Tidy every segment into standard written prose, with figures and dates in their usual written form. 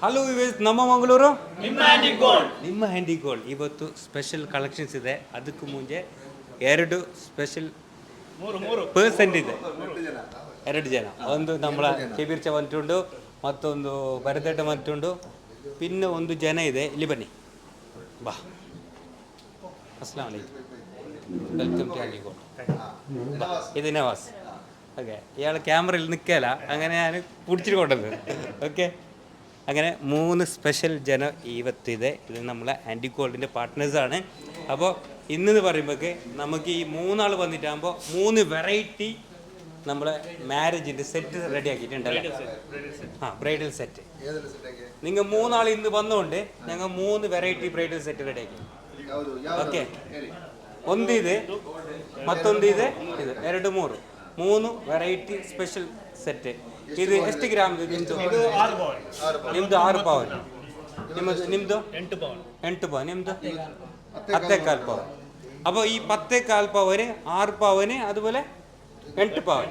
Hello ವಿವೇಸ್ ನಮ್ಮ ಮಂಗಳೂರು ನಿಮ್ಮ handy gold ಇವತ್ತು ಸ್ಪೆಷಲ್ ಕಲೆಕ್ಷನ್ಸ್ ಇದೆ. ಅದಕ್ಕೂ ಮುಂಚೆ ಎರಡು ಸ್ಪೆಷಲ್ ಪರ್ಸೆಂಟ್ ಇದೆ. ಎರಡು ಜನ, ಒಂದು ನಮ್ಮ ಕೆಬೀರ್ ಚವಂತುಂಡು, ಮತ್ತೊಂದು ಭರತಡ್ಡ ಮಂತುಂಡು, പിന്നെ ಒಂದು ಜನ ಇದೆ. ಇಲ್ಲಿ ಬನ್ನಿ, ಬಾ. അസ്സലാമു അലൈക്കും, വെൽക്കം ടു ഹ്ಯಾಂಡಿ ಗೋಲ್ഡ്. ഇത് നവാസ്. ഓക്കെ, ഇയാൾ ക്യാമറയിൽ നിൽക്കല, അങ്ങനെ ഞാൻ പിടിച്ചിട്ട് കൊണ്ടത്. ഓക്കെ, അങ്ങനെ 3 സ്പെഷ്യൽ ജനം ഈവത്തിದೆ. ഇത് നമ്മളെ ഹ്ಯಾಂಡಿ ಗೋಲ್ഡിൻ്റെ പാർട്ട്നേഴ്സാണ്. അപ്പോൾ ഇന്നെന്ന് പറയുമ്പോൾ നമുക്ക് ഈ 3 ആൾ വന്നിട്ടാകുമ്പോൾ 3 വെറൈറ്റി നമ്മളെ മാരേജിൻ്റെ സെറ്റ് റെഡി ആക്കിയിട്ടുണ്ടല്ലോ. Bridal set. നിങ്ങൾ 3 ആൾ ഇന്ന് വന്നുകൊണ്ട് ഞങ്ങൾ 3 വെറൈറ്റി ബ്രൈഡൽ സെറ്റ് റെഡി ആക്കി. ഓക്കെ, ಒಂದು ಇದೆ, ಮತ್ತೊಂದು ಇದೆ, ಇದು 2 3 ವೆರೈಟಿ ಸ್ಪೆಷಲ್ ಸೆಟ್. ಇದು ಎಷ್ಟು ಗ್ರಾಮ್ ಇದೆ ನಿಮ್ಮದು? ನಿಮ್ಮದು 6 ಪವನ್. ನಿಮ್ಮದು 8 ಪವನ್. ನಿಮ್ಮದು 10.25 പവൻ. അപ്പോൾ ഈ 10.25 പവന്, 6 പവന്, അതുപോലെ 8 പവൻ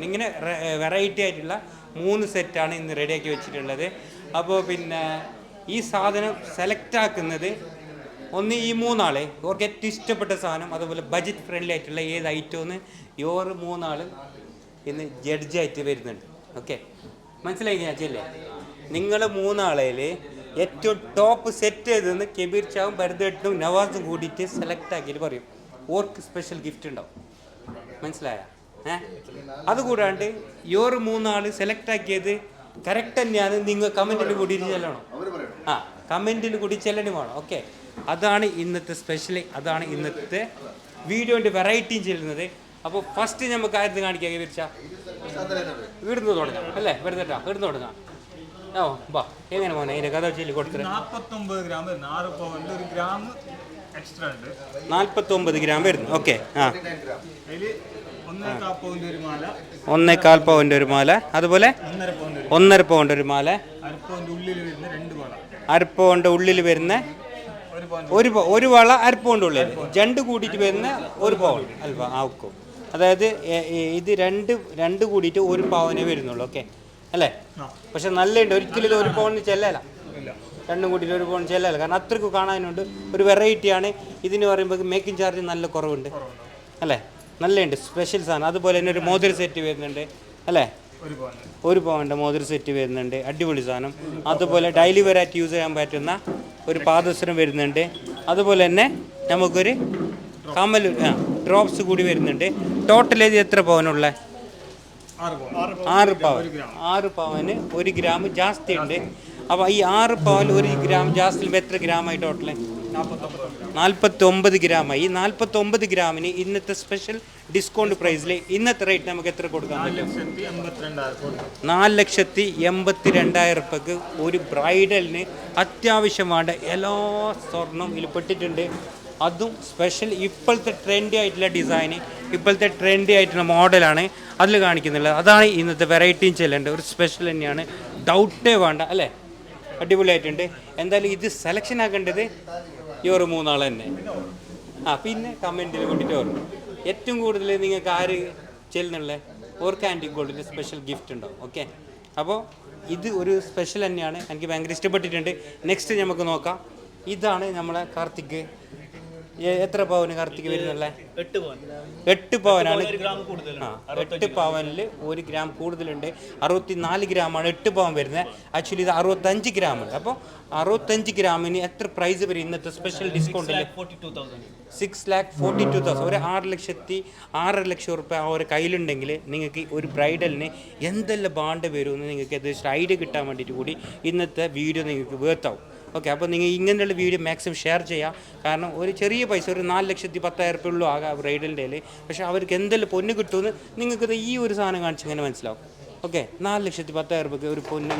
ഇങ്ങനെ വെറൈറ്റി ആയിട്ടുള്ള 3 സെറ്റാണ് ഇന്ന് റെഡിയാക്കി വെച്ചിട്ടുള്ളത്. അപ്പോൾ പിന്നെ ഈ സാധനം സെലക്ട് ആക്കുന്നത് ഒന്ന് ഈ 3 ആളെ അവർക്ക് ഏറ്റവും ഇഷ്ടപ്പെട്ട സാധനം, അതുപോലെ ബഡ്ജറ്റ് ഫ്രണ്ട്ലി ആയിട്ടുള്ള ഏത് ഐറ്റമെന്ന് ഇവർ 3 ആളും ഇന്ന് ജഡ്ജായിട്ട് വരുന്നുണ്ട്. ഓക്കെ, മനസ്സിലായി ഞാൻ ചെയ്യില്ലേ? നിങ്ങൾ 3 ആളേൽ ഏറ്റവും ടോപ്പ് സെറ്റ് ചെയ്തെന്ന് കെബീർ ചാവും ഭരതേട്ടനും നവാസും കൂടിയിട്ട് സെലക്ട് ആക്കിയിട്ട് പറയും. ഓർക്ക് സ്പെഷ്യൽ ഗിഫ്റ്റ് ഉണ്ടാവും. മനസ്സിലായ? അതുകൂടാണ്ട് ഇവർ 3 ആൾ സെലക്ട് ആക്കിയത് കറക്റ്റ് തന്നെയാണ്. നിങ്ങൾ കമൻറ്റിൽ കൂടിയിട്ട് ചെല്ലണം. കമൻറ്റിൽ കൂടി ചെല്ലണം വേണം. ഓക്കെ, അതാണ് ഇന്നത്തെ സ്പെഷ്യൽ. അതാണ് ഇന്നത്തെ വീഡിയോൻ്റെ വെറൈറ്റിയും ചെല്ലുന്നത്. അപ്പോൾ ഫസ്റ്റ് നമുക്ക് ആയിരുന്നു കാണിക്കാൻ വിരിച്ചാൽ ഇവിടുന്ന് തുടങ്ങാം അല്ലേ? വെറുതെ ഇവിടുന്ന് തുടങ്ങാം. ഓ ബാ, എങ്ങനെ പോകാൻ അതിൻ്റെ കഥ വെച്ചാൽ കൊടുത്തത് 49 ഗ്രാം 6 പവൻ്റെ ഒരു ഗ്രാം എക്സ്ട്രാ ഉണ്ട്. 49 ഗ്രാം വരുന്നു. ഓക്കെ, 1.25 പവൻ്റെ ഒരു മാല, അതുപോലെ 1.5 പവൻ്റെ ഒരു മാല, അരപ്പവൻ്റെ ഉള്ളിൽ വരുന്ന ഒരു വള, അരപ്പവൻ്റെ ഉള്ളിൽ രണ്ട് കൂടിയിട്ട് വരുന്ന 1 പവൻ അൽവ ആക്കും. അതായത് ഇത് രണ്ട് കൂടിയിട്ട് 1 പവനേ വരുന്നുള്ളൂ. ഓക്കെ അല്ലേ? പക്ഷെ നല്ലുണ്ട്. ഒരിക്കലും ഇത് 1 പവന് ചെല്ലല, രണ്ടും കൂടിയിട്ട് 1 പവൻ ചെല്ലല. കാരണം അത്രയ്ക്ക് കാണാനുണ്ട്. ഒരു വെറൈറ്റിയാണ്. ഇതിന് പറയുമ്പോൾ മേക്കിംഗ് ചാർജ് നല്ല കുറവുണ്ട് അല്ലേ? നല്ലുണ്ട്, സ്പെഷ്യൽ സാധനം. അതുപോലെ തന്നെ ഒരു മോതിര സെറ്റ് വരുന്നുണ്ട് അല്ലേ? 1 പവൻ്റെ മോതിര സെറ്റ് വരുന്നുണ്ട്. അടിപൊളി സാധനം. അതുപോലെ ഡെയിലി വെറൈറ്റി യൂസ് ചെയ്യാൻ പറ്റുന്ന ഒരു പാദസരം വരുന്നുണ്ട്. അതുപോലെ തന്നെ നമുക്കൊരു കമ്മൽ ഡ്രോപ്സ് കൂടി വരുന്നുണ്ട്. ടോട്ടൽ ഇത് എത്ര പവനുള്ള? 6 പവൻ. 6 പവന് 1 ഗ്രാം ജാസ്തി ഉണ്ട്. അപ്പോൾ ഈ 6 പവൻ 1 ഗ്രാം ജാസ്തി എത്ര ഗ്രാമായി? ടോട്ടൽ 49 ഗ്രാമായി. ഈ 49 ഗ്രാമിന് ഇന്നത്തെ സ്പെഷ്യൽ ഡിസ്കൗണ്ട് പ്രൈസിൽ ഇന്നത്തെ റേറ്റ് നമുക്ക് എത്ര കൊടുക്കാൻ പറ്റും? 4,82,000 റുപ്യക്ക് ഒരു ബ്രൈഡലിന് അത്യാവശ്യം വേണ്ട എല്ലാ സ്വർണം ഇതിൽ പെട്ടിട്ടുണ്ട്. അതും സ്പെഷ്യൽ ഇപ്പോഴത്തെ ട്രെൻഡി ആയിട്ടുള്ള ഡിസൈന്, ഇപ്പോഴത്തെ ട്രെൻഡി ആയിട്ടുള്ള മോഡലാണ് അതിൽ കാണിക്കുന്നുള്ളത്. അതാണ് ഇന്നത്തെ വെറൈറ്റിയും ചെല്ലേണ്ടത്. ഒരു സ്പെഷ്യൽ തന്നെയാണ്, ഡൗട്ടേ വേണ്ട അല്ലേ? അടിപൊളിയായിട്ടുണ്ട്. എന്തായാലും ഇത് സെലക്ഷൻ ആക്കേണ്ടത് ഇവർ 3 ആൾ തന്നെ. പിന്നെ കമൻറ്റിൽ കൊണ്ടിട്ട് വരും. ഏറ്റവും കൂടുതൽ നിങ്ങൾക്ക് ആര് ചെല്ലുന്നുള്ളത് ഓർക്ക് ഹ്ಯಾಂಡಿ ಗೋಲ್ഡിൻ്റെ സ്പെഷ്യൽ ഗിഫ്റ്റ് ഉണ്ടാവും. ഓക്കെ, അപ്പോൾ ഇത് ഒരു സ്പെഷ്യൽ തന്നെയാണ്. എനിക്ക് ഭയങ്കര ഇഷ്ടപ്പെട്ടിട്ടുണ്ട്. നെക്സ്റ്റ് നമുക്ക് നോക്കാം. ഇതാണ് നമ്മളെ കാർത്തിക്. എത്ര പവന് കാർത്തിക് വരുന്നല്ലേ? 8 പവനാണ്. 8 പവനിൽ 1 ഗ്രാം കൂടുതലുണ്ട്. 64 ഗ്രാമാണ് 8 പവൻ വരുന്നത്. ആക്ച്വലി ഇത് 65 ഗ്രാമുണ്ട്. അപ്പോൾ 65 ഗ്രാമിന് എത്ര പ്രൈസ് വരും ഇന്നത്തെ സ്പെഷ്യൽ ഡിസ്കൗണ്ടിൽ? 6,42,000. ഒരു 6,00,000 റുപ്യ ആ ഒരു കയ്യിലുണ്ടെങ്കിൽ നിങ്ങൾക്ക് ഒരു ബ്രൈഡലിന് എന്തെല്ലാം ബാണ്ട് വരുമെന്ന് നിങ്ങൾക്ക് ഏകദേശം ഐഡിയ കിട്ടാൻ വേണ്ടിയിട്ട് കൂടി ഇന്നത്തെ വീഡിയോ നിങ്ങൾക്ക് വേർത്താവും. ഓക്കെ, അപ്പോൾ നിങ്ങൾ ഇങ്ങനെയുള്ള വീഡിയോ മാക്സിമം ഷെയർ ചെയ്യുക. കാരണം ഒരു ചെറിയ പൈസ, ഒരു 4,10,000 റുപ്യ ഉള്ളൂ ആകാം ബ്രൈഡലിൻ്റെ. പക്ഷേ അവർക്ക് എന്തെല്ലാം പൊന്ന് കിട്ടുമെന്ന് നിങ്ങൾക്ക് ഈ ഒരു സാധനം കാണിച്ച് ഇങ്ങനെ മനസ്സിലാവും. ഓക്കെ, 4,10,000 റുപ്യക്ക് ഒരു പൊന്ന്.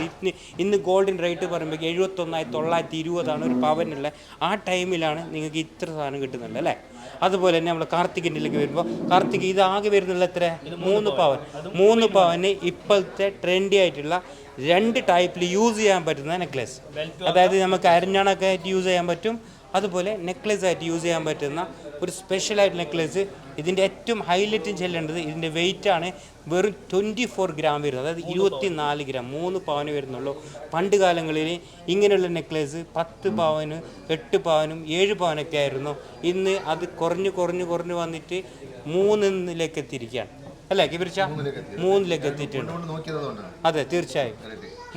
ഇന്ന് ഗോൾഡിൻ റേറ്റ് പറയുമ്പോൾ 71,920 ഒരു പവനുള്ള. ആ ടൈമിലാണ് നിങ്ങൾക്ക് ഇത്ര സാധനം കിട്ടുന്നുണ്ട് അല്ലേ? അതുപോലെ തന്നെ നമ്മൾ കാർത്തികിൻ്റെ വരുമ്പോൾ കാർത്തിക് ഇതാകെ വരുന്നുള്ള എത്ര? 3 പവൻ. 3 പവന് ഇപ്പോഴത്തെ ട്രെൻഡി ആയിട്ടുള്ള രണ്ട് ടൈപ്പിൽ യൂസ് ചെയ്യാൻ പറ്റുന്ന നെക്ലേസ്. അതായത് നമുക്ക് അരഞ്ഞാണൊക്കെ ആയിട്ട് യൂസ് ചെയ്യാൻ പറ്റും, അതുപോലെ നെക്ലേസ് ആയിട്ട് യൂസ് ചെയ്യാൻ പറ്റുന്ന ഒരു സ്പെഷ്യലായിട്ട് നെക്ലേസ്. ഇതിൻ്റെ ഏറ്റവും ഹൈലൈറ്റും ചെല്ലേണ്ടത് ഇതിൻ്റെ വെയിറ്റാണ്. വെറും 24 ഗ്രാം വരുന്നത്, അതായത് 24 ഗ്രാം, 3 പവന് വരുന്നുള്ളൂ. പണ്ട് കാലങ്ങളിൽ ഇങ്ങനെയുള്ള നെക്ലേസ് 10 പവന് 8 പവനും 7 പവനൊക്കെ ആയിരുന്നു. ഇന്ന് അത് കുറഞ്ഞ് വന്നിട്ട് 3 എത്തിയിരിക്കുകയാണ് അല്ലേ കിബിർച്ച? 3 എത്തിയിട്ടുണ്ട്. അതെ, തീർച്ചയായും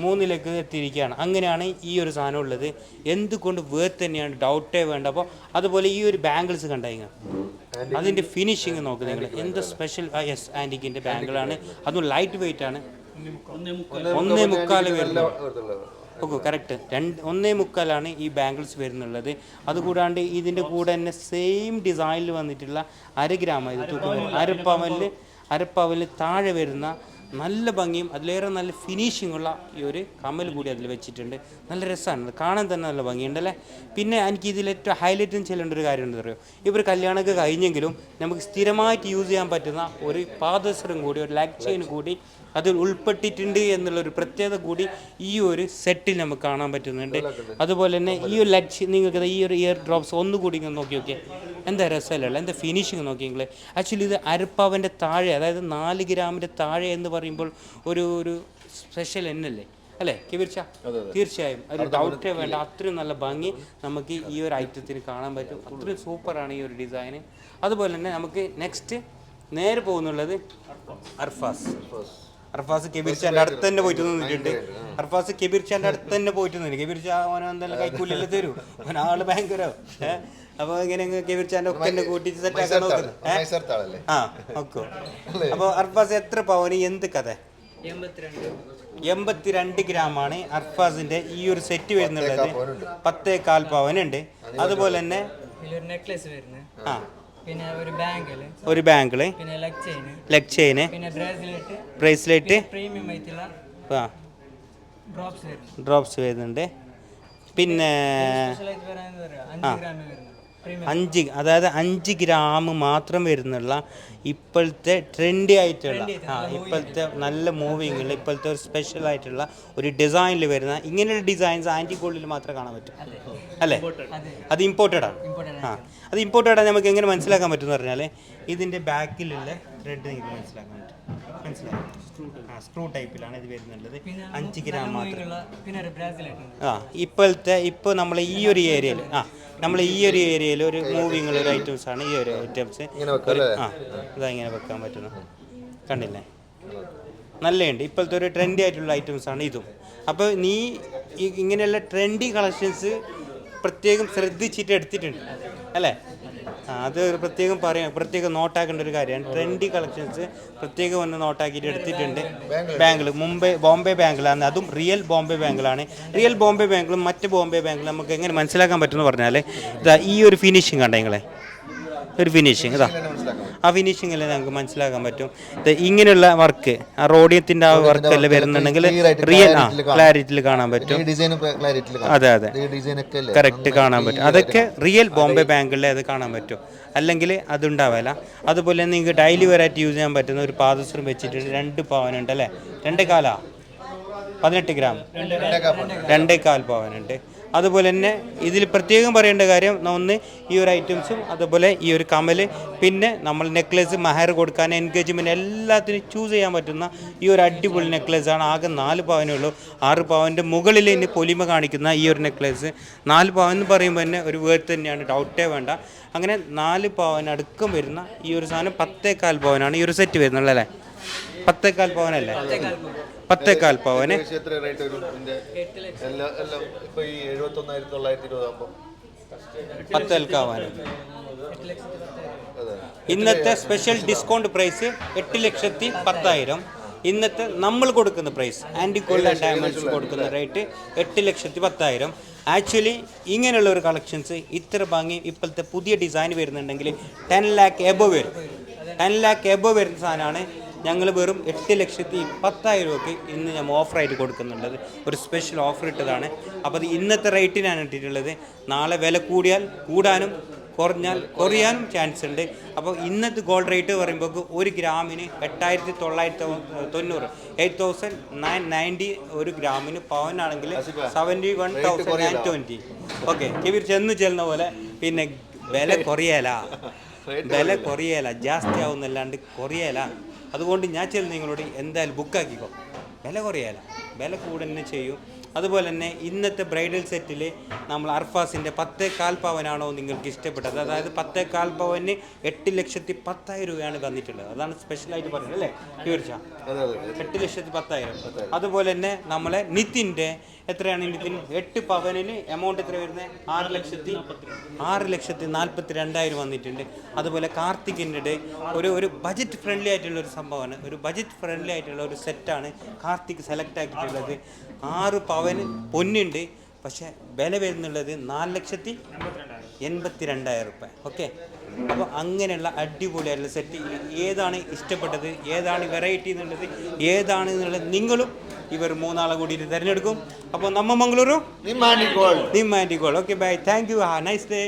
3 എത്തിയിരിക്കുകയാണ്. അങ്ങനെയാണ് ഈ ഒരു സാധനം ഉള്ളത്. എന്തുകൊണ്ട് വേർത്ത് തന്നെയാണ്, ഡൗട്ടേ വേണ്ട. അപ്പോൾ അതുപോലെ ഈ ഒരു ബാംഗിൾസ് കണ്ടായിങ്ങ, അതിൻ്റെ ഫിനിഷിങ് നോക്ക് നിങ്ങൾ, എന്ത് സ്പെഷ്യൽ. യെസ്, ആൻറ്റിക്കിൻ്റെ ബാംഗിളാണ്, അതും ലൈറ്റ് വെയിറ്റ് ആണ്. 1.25 വരുന്നു. Okay, correct. 1.25 ഈ ബാംഗിൾസ് വരുന്നുള്ളത്. അതുകൂടാണ്ട് ഇതിൻ്റെ കൂടെ തന്നെ സെയിം ഡിസൈനിൽ വന്നിട്ടുള്ള 1 ഗ്രാം ഇത് തൂക്കുന്നത്, അരപ്പവലിൽ താഴെ വരുന്ന നല്ല ഭംഗിയും അതിലേറെ നല്ല ഫിനിഷിംഗ് ഉള്ള ഈ ഒരു കമ്മൽ കൂടി അതിൽ വെച്ചിട്ടുണ്ട്. നല്ല രസമാണ്, കാണാൻ തന്നെ നല്ല ഭംഗിയുണ്ടല്ലേ. പിന്നെ എനിക്ക് ഇതിലേറ്റവും ഹൈലൈറ്റും ചെയ്യേണ്ട ഒരു കാര്യം എന്താ പറയുക, ഇവർ കല്യാണമൊക്കെ കഴിഞ്ഞെങ്കിലും നമുക്ക് സ്ഥിരമായിട്ട് യൂസ് ചെയ്യാൻ പറ്റുന്ന ഒരു പാദസരം കൂടി, ഒരു ലെഗ് ചെയിൻ കൂടി അതിൽ ഉൾപ്പെട്ടിട്ടുണ്ട് എന്നുള്ളൊരു പ്രത്യേകത കൂടി ഈ ഒരു സെറ്റിൽ നമുക്ക് കാണാൻ പറ്റുന്നുണ്ട്. അതുപോലെ തന്നെ ഈ ഒരു ലെഗ്, നിങ്ങൾക്ക് ഈ ഒരു ഇയർ ഡ്രോപ്സ് ഒന്നുകൂടി ഇങ്ങനെ നോക്കി എന്താ രസമല്ല, എന്താ ഫിനിഷിങ് നോക്കി നിങ്ങൾ. ആക്ച്വലി ഇത് അരപ്പവൻ്റെ താഴെ, അതായത് 4 ഗ്രാമിൻ്റെ താഴെ എന്ന് പറയുമ്പോൾ ഒരു സ്പെഷ്യൽ എന്നല്ലേ അല്ലേ കിബിർച്ച? തീർച്ചയായും ഒരു ഡൗട്ടേ വേണ്ട, അത്രയും നല്ല ഭംഗി നമുക്ക് ഈ ഒരു ഐറ്റത്തിന് കാണാൻ പറ്റും. അത്രയും സൂപ്പറാണ് ഈ ഒരു ഡിസൈന്. അതുപോലെ തന്നെ നമുക്ക് നെക്സ്റ്റ് നേരെ പോകുന്നുള്ളത് അർഫാസ് കെബിർച്ചാൻ്റെ അടുത്ത് തന്നെ പോയിട്ട് നിന്നിട്ടുണ്ട്. അർഫാസ് കെബിർച്ചാൻ്റെ അടുത്ത് തന്നെ പോയിട്ട് നിന്നു. കെബിർച്ച അവനെ എന്തായാലും കൈക്കൂലില്ല തരൂ, അവനാള് ഭയങ്കര. അപ്പോൾ ഇങ്ങനെ കെബിർച്ചാൻ്റെ ഒക്കെ തന്നെ കൂട്ടിച്ച് സെറ്റാക്കാൻ നോക്കുന്നത്. ആ, ഓക്കെ. അപ്പോൾ അർഫാസ് എത്ര പവന്, എന്ത് കഥ? 82 ഗ്രാമാണ് അർഫാസിന്റെ ഈ ഒരു സെറ്റ് വരുന്നുള്ളത്. 10.25 പവനുണ്ട്. അതുപോലെ തന്നെ ആ, പിന്നെ ഒരു ബാങ്കിള്, പിന്നെ ലെഗ് ചെയിന്, പിന്നെ ബ്രേസ്ലെറ്റ്, ആ ഡ്രോപ്സ് വരുന്നുണ്ട്. പിന്നെ 5 ഗ്രാം മാത്രം വരുന്നുള്ള ഇപ്പോഴത്തെ ട്രെൻഡി ആയിട്ടുള്ള, ഇപ്പോഴത്തെ നല്ല മൂവിങ്ങിൽ ഇപ്പോഴത്തെ ഒരു സ്പെഷ്യൽ ആയിട്ടുള്ള ഒരു ഡിസൈനിൽ വരുന്ന ഇങ്ങനെയുള്ള ഡിസൈൻസ് ആൻറ്റി ഗോൾഡിൽ മാത്രമേ കാണാൻ പറ്റും അല്ലേ? അത് ഇമ്പോർട്ടഡാണ്. അത് ഇമ്പോർട്ടഡാണ്. നമുക്ക് എങ്ങനെ മനസ്സിലാക്കാൻ പറ്റുമെന്ന് പറഞ്ഞാൽ ഇതിൻ്റെ ബാക്കിലുള്ള ത്രെഡ് നിങ്ങൾക്ക് മനസ്സിലാക്കാൻ പറ്റും. മനസ്സിലായി? സ്ക്രൂ ടൈപ്പിലാണ് ഇത് വരുന്നുള്ളത്. 5 ഗ്രാം മാത്രം. ഇപ്പോൾ നമ്മൾ ഈ ഒരു ഏരിയയിൽ ഒരു മൂവിങ് ഒരു ഐറ്റംസ് ആണ് ഈ ഒരു ഐറ്റംസ്. ഇങ്ങനെ വെക്കാൻ പറ്റുന്നു, കണ്ടില്ലേ? നല്ലതുണ്ട്. ഇപ്പോഴത്തെ ഒരു ട്രെൻഡി ആയിട്ടുള്ള ഐറ്റംസ് ആണ് ഇതും. അപ്പോൾ നീ ഇങ്ങനെയുള്ള ട്രെൻഡി കളക്ഷൻസ് പ്രത്യേകം ശ്രദ്ധിച്ചിട്ട് എടുത്തിട്ടുണ്ട് അല്ലേ? അത് പ്രത്യേകം നോട്ടാക്കേണ്ട ഒരു കാര്യമാണ്. ട്രെൻഡി കളക്ഷൻസ് പ്രത്യേകം ഒന്ന് നോട്ടാക്കിയിട്ട് എടുത്തിട്ടുണ്ട്. ബാങ്കിൾ ബോംബെ ബാങ്കിളാണ്, അതും റിയൽ ബോംബെ ബാങ്കിളാണ്. റിയൽ ബോംബെ ബാങ്കിലും മറ്റ് ബോംബെ ബാങ്കിലും നമുക്ക് എങ്ങനെ മനസ്സിലാക്കാൻ പറ്റുമെന്ന് പറഞ്ഞാൽ ഇതാ ഈ ഒരു ഫിനിഷിങ് കണ്ടെങ്കിലേ, ഒരു ഫിനിഷിങ് ഇതാ, ആ ഫിനിഷിങ്ങിൽ നമുക്ക് മനസ്സിലാക്കാൻ പറ്റും. ഇങ്ങനെയുള്ള വർക്ക്, ആ റോഡിയത്തിൻ്റെ ആ വർക്ക് എല്ലാം വരുന്നുണ്ടെങ്കിൽ റിയൽ ക്ലാരിറ്റിയിൽ കാണാൻ പറ്റും. അതെ, കറക്റ്റ് കാണാൻ പറ്റും. അതൊക്കെ റിയൽ ബോംബെ ബാങ്കിലെ അത് കാണാൻ പറ്റും, അല്ലെങ്കിൽ അതുണ്ടാവില്ല. അതുപോലെ നിങ്ങൾക്ക് ഡെയിലി വെറൈറ്റി യൂസ് ചെയ്യാൻ പറ്റുന്ന ഒരു പാദസരം വെച്ചിട്ടുണ്ട്. 2 പവനുണ്ട് അല്ലേ? 2.25 18 ഗ്രാം 2.25 പവനുണ്ട്. അതുപോലെ തന്നെ ഇതിൽ പ്രത്യേകം പറയേണ്ട കാര്യം, ഒന്ന് ഈ ഒരു ഐറ്റംസും അതുപോലെ ഈ ഒരു കമൽ, പിന്നെ നമ്മൾ നെക്ലേസ് മഹർ കൊടുക്കാൻ, എൻഗേജ്മെൻറ്റ് എല്ലാത്തിനും ചൂസ് ചെയ്യാൻ പറ്റുന്ന ഈ ഒരു അടിപൊളി നെക്ലേസാണ്. ആകെ 4 പവനേ ഉള്ളൂ. 6 പവൻ്റെ മുകളിൽ ഇനി പൊലിമ കാണിക്കുന്ന ഈ ഒരു നെക്ലേസ് 4 പവൻ എന്ന് പറയുമ്പോൾ തന്നെ ഒരു വേർത്ത് തന്നെയാണ്, ഡൗട്ടേ വേണ്ട. അങ്ങനെ 4 പവനടക്കം വരുന്ന ഈ ഒരു സാധനം 10.25 പവനാണ് ഈ ഒരു സെറ്റ് വരുന്നുള്ളത് അല്ലേ? 10.25 പവനല്ലേ? 10.25 പവന്. ഇന്നത്തെ സ്പെഷ്യൽ ഡിസ്കൗണ്ട് പ്രൈസ് 8,10,000. ഇന്നത്തെ നമ്മൾ കൊടുക്കുന്ന പ്രൈസ്, ആൻറ്റി ഗോൾഡ് ആൻഡ് ഡയമണ്ട്സ് കൊടുക്കുന്ന റേറ്റ് 8,10,000. ആക്ച്വലി ഇങ്ങനെയുള്ള ഒരു കളക്ഷൻസ് ഇത്ര ഭംഗി ഇപ്പോഴത്തെ പുതിയ ഡിസൈൻ വരുന്നുണ്ടെങ്കിൽ 10 lakh എബവ് വരും. 10 lakh എബവ് വരുന്ന സാധനമാണ്. ഞങ്ങൾ വെറും 8,10,000 രൂപയ്ക്ക് ഇന്ന് നമ്മൾ ഓഫറായിട്ട് കൊടുക്കുന്നുള്ളത്. ഒരു സ്പെഷ്യൽ ഓഫർ ഇട്ടതാണ്. അപ്പോൾ അത് ഇന്നത്തെ റേറ്റിനാണ് ഇട്ടിട്ടുള്ളത്. നാളെ വില കൂടിയാൽ കൂടാനും കുറഞ്ഞാൽ കുറയാനും ചാൻസ് ഉണ്ട്. അപ്പോൾ ഇന്നത്തെ ഗോൾഡ് റേറ്റ് പറയുമ്പോൾ 1 ഗ്രാമിന് 8,990 8,990 1 ഗ്രാമിന്. പവനാണെങ്കിൽ 71,920. ഓക്കെ കിബിർ ചെല്ലുന്ന പോലെ പിന്നെ വില കുറയല ജാസ്തി ആവുന്നല്ലാണ്ട് കുറയല. അതുകൊണ്ട് ഞാൻ നിങ്ങളോട് എന്തായാലും ബുക്കാക്കിക്കോ. വില കൂടെ തന്നെ ചെയ്യും. അതുപോലെ തന്നെ ഇന്നത്തെ ബ്രൈഡൽ സെറ്റിൽ നമ്മൾ അർഫാസിൻ്റെ 10.25 പവനാണോ നിങ്ങൾക്ക് ഇഷ്ടപ്പെട്ടത്? അതായത് 10.25 പവന് 8,10,000 രൂപയാണ് വന്നിട്ടുള്ളത്. അതാണ് സ്പെഷ്യലായിട്ട് പറയുന്നത് അല്ലേ തീർച്ചയായും 8,10,000. അതുപോലെ തന്നെ നമ്മളെ നിതിൻ്റെ എത്രയാണ്? നിതിൻ 8 പവനിന് എമൗണ്ട് എത്ര വരുന്നത്? 6,42,000 വന്നിട്ടുണ്ട്. അതുപോലെ കാർത്തികിൻ്റെ ഒരു ബജറ്റ് ഫ്രണ്ട്ലി ആയിട്ടുള്ള ഒരു സംഭവമാണ്, ഒരു ബജറ്റ് ഫ്രണ്ട്ലി ആയിട്ടുള്ള ഒരു സെറ്റാണ് കാർത്തിക് സെലക്ട് ആക്കിയിട്ടുള്ളത്. 6 പവന് പൊന്നുണ്ട്, പക്ഷേ വില വരുന്നുള്ളത് 4,82,000 രൂപ. ഓക്കെ, അപ്പോൾ അങ്ങനെയുള്ള അടിപൊളിയായിട്ടുള്ള സെറ്റ് ഏതാണ് ഇഷ്ടപ്പെട്ടത്, ഏതാണ് വെറൈറ്റി എന്നുള്ളത്, ഏതാണ് എന്നുള്ളത് നിങ്ങളും ഇവർ 3 ആളെ കൂടിയിട്ട് തിരഞ്ഞെടുക്കും. അപ്പോൾ നമ്മ മംഗളൂരു നിമ്മാൻഡി gold. Okay bye, thank you, nice day.